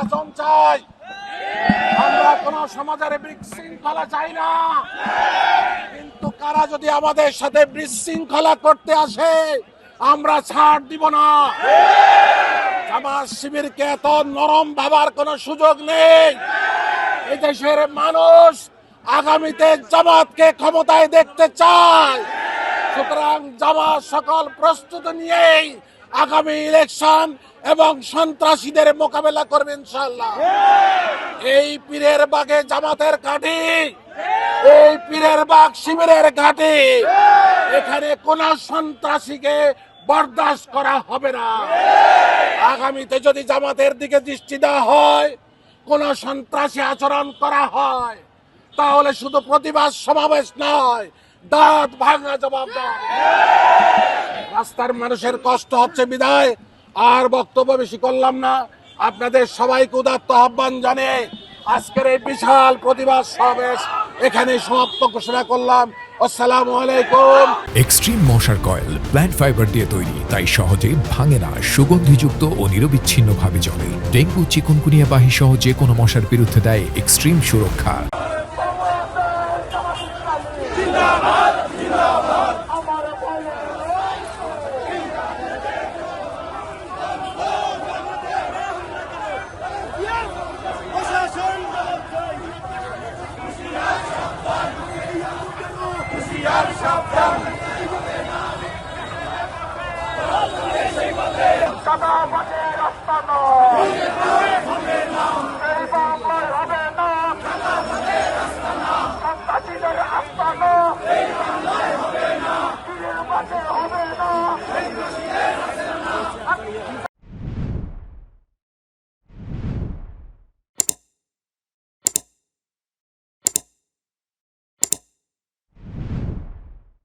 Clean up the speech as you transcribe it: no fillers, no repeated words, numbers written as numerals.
নির্বাচন চাই, আমরা কোন সমাজের বিশৃঙ্খলা চাই না। কিন্তু কারা যদি আমাদের সাথে বিশৃঙ্খলা করতে আসে আমরা ছাড় দিব না। জামাত শিবিরকে এত নরম ভাবার কোনো সুযোগ নেই। এই দেশের মানুষ আগামীতে জামাতকে ক্ষমতায় দেখতে চায়। সুতরাং জামাত সকল প্রস্তুতি নিয়েই আগামী ইলেকশন এবং সন্ত্রাসীদের মোকাবেলা করবে ইনশাআল্লাহ। এই পীরের বাগে জামাতের ঘাঁটি, এই পীরের বাগ শিবিরের ঘাঁটি, এখানে কোন সন্ত্রাসীকে বরদাস্ত করা হবে না। আগামীতে যদি জামাতের দিকে দৃষ্টি দেওয়া হয়, কোন সন্ত্রাসী আচরণ করা হয়, তাহলে শুধু প্রতিবাদ সমাবেশ নয়, দাঁত ভাঙা জবাব দেওয়া হবে। রাস্তার মানুষের কষ্ট হচ্ছে বিদায় আর বক্তব্য বেশি করলাম না। আপনাদের সবাইকে উদাত্ত আহ্বান জানিয়ে আজকের এই বিশাল প্রতিবাদ সমাবেশ এখানে সমাপ্ত ঘোষণা করলাম। আসসালামু আলাইকুম। এক্সট্রিম মশার কয়েল প্ল্যান্ট ফাইবার দিয়ে তৈরি, তাই সহজে ভাঙে না, সুগন্ধিযুক্ত ও নিরবিচ্ছিন্নভাবে জ্বলে। ডেঙ্গু, চিকুনগুনিয়া বাহি সহ যে কোনো মশার বিরুদ্ধে দেয় এক্সট্রিম সুরক্ষা।